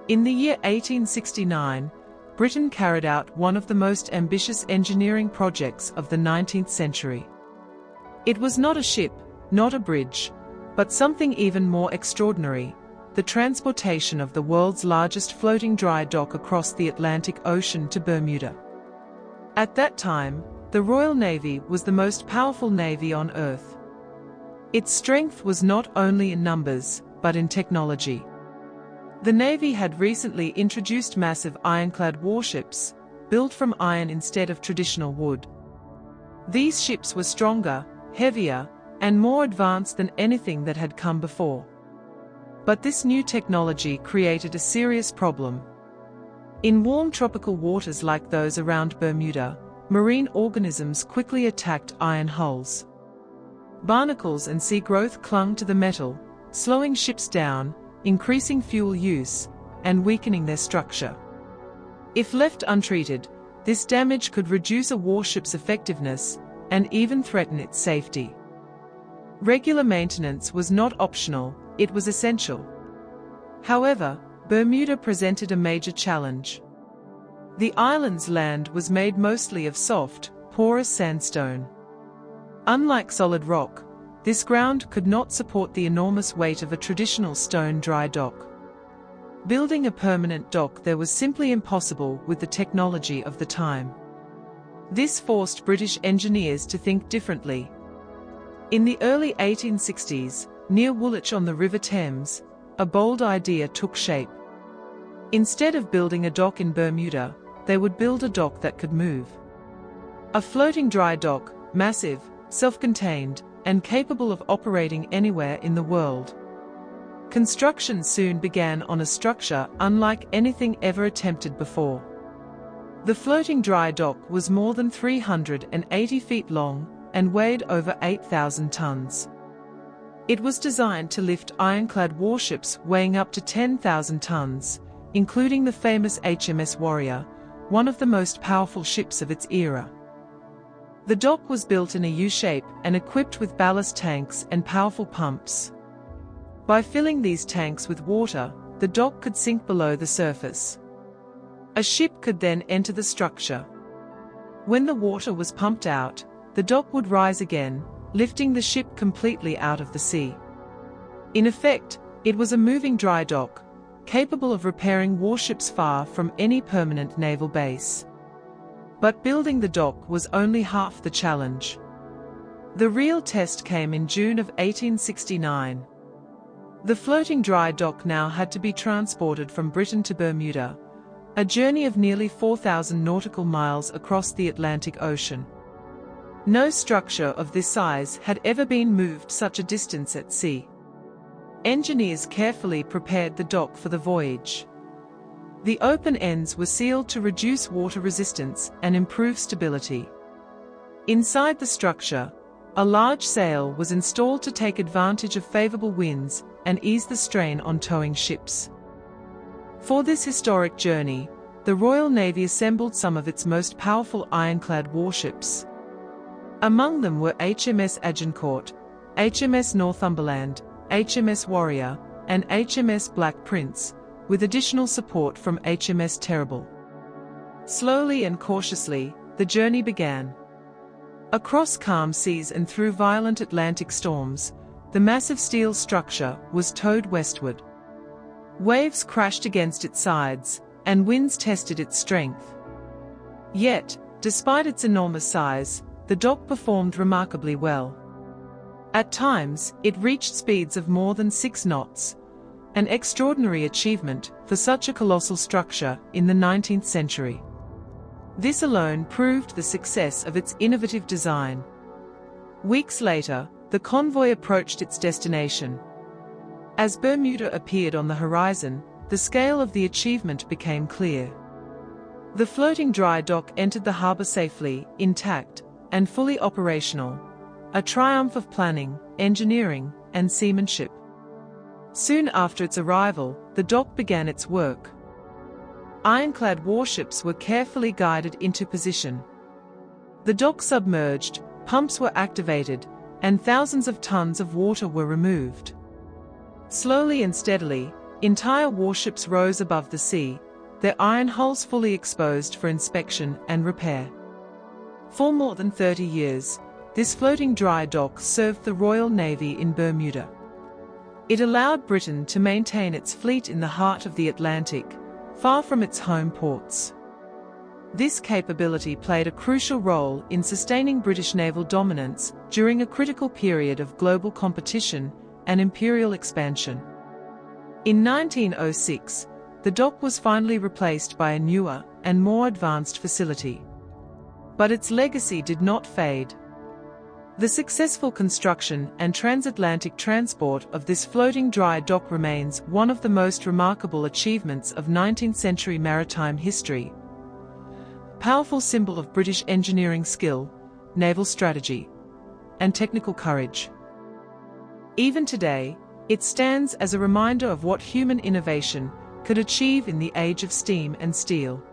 In the year 1869, Britain carried out one of the most ambitious engineering projects of the 19th century. It was not a ship, not a bridge, but something even more extraordinary: the transportation of the world's largest floating dry dock across the Atlantic Ocean to Bermuda. At that time, the Royal Navy was the most powerful navy on Earth. Its strength was not only in numbers, but in technology. The Navy had recently introduced massive ironclad warships, built from iron instead of traditional wood. These ships were stronger, heavier, and more advanced than anything that had come before. But this new technology created a serious problem. In warm tropical waters like those around Bermuda, marine organisms quickly attacked iron hulls. Barnacles and sea growth clung to the metal, slowing ships down, increasing fuel use, and weakening their structure. If left untreated, this damage could reduce a warship's effectiveness and even threaten its safety. Regular maintenance was not optional, it was essential. However, Bermuda presented a major challenge. The island's land was made mostly of soft, porous sandstone. Unlike solid rock, this ground could not support the enormous weight of a traditional stone dry dock. Building a permanent dock there was simply impossible with the technology of the time. This forced British engineers to think differently. In the early 1860s, near Woolwich on the River Thames, a bold idea took shape. Instead of building a dock in Bermuda, they would build a dock that could move. A floating dry dock, massive, self-contained, and capable of operating anywhere in the world. Construction soon began on a structure unlike anything ever attempted before. The floating dry dock was more than 380 feet long and weighed over 8,000 tons. It was designed to lift ironclad warships weighing up to 10,000 tons, including the famous HMS Warrior, one of the most powerful ships of its era. The dock was built in a U-shape and equipped with ballast tanks and powerful pumps. By filling these tanks with water, the dock could sink below the surface. A ship could then enter the structure. When the water was pumped out, the dock would rise again, lifting the ship completely out of the sea. In effect, it was a moving dry dock, capable of repairing warships far from any permanent naval base. But building the dock was only half the challenge. The real test came in June of 1869. The floating dry dock now had to be transported from Britain to Bermuda, a journey of nearly 4,000 nautical miles across the Atlantic Ocean. No structure of this size had ever been moved such a distance at sea. Engineers carefully prepared the dock for the voyage. The open ends were sealed to reduce water resistance and improve stability. Inside the structure, a large sail was installed to take advantage of favorable winds and ease the strain on towing ships. For this historic journey, the Royal Navy assembled some of its most powerful ironclad warships. Among them were HMS Agincourt, HMS Northumberland, HMS Warrior, and HMS Black Prince, with additional support from HMS Terrible. Slowly and cautiously, the journey began. Across calm seas and through violent Atlantic storms, the massive steel structure was towed westward. Waves crashed against its sides, and winds tested its strength. Yet, despite its enormous size, the dock performed remarkably well. At times, it reached speeds of more than 6 knots, an extraordinary achievement for such a colossal structure in the 19th century. This alone proved the success of its innovative design. Weeks later, the convoy approached its destination. As Bermuda appeared on the horizon, the scale of the achievement became clear. The floating dry dock entered the harbor safely, intact, and fully operational, a triumph of planning, engineering, and seamanship. Soon after its arrival, the dock began its work. Ironclad warships were carefully guided into position. The dock submerged, pumps were activated, and thousands of tons of water were removed. Slowly and steadily, Entire warships rose above the sea, their iron hulls fully exposed for inspection and repair. For more than 30 years, this floating dry dock served the Royal Navy in Bermuda. It allowed Britain to maintain its fleet in the heart of the Atlantic, far from its home ports. This capability played a crucial role in sustaining British naval dominance during a critical period of global competition and imperial expansion. In 1906, the dock was finally replaced by a newer and more advanced facility. But its legacy did not fade. The successful construction and transatlantic transport of this floating dry dock remains one of the most remarkable achievements of 19th-century maritime history. A powerful symbol of British engineering skill, naval strategy, and technical courage. Even today, it stands as a reminder of what human innovation could achieve in the age of steam and steel.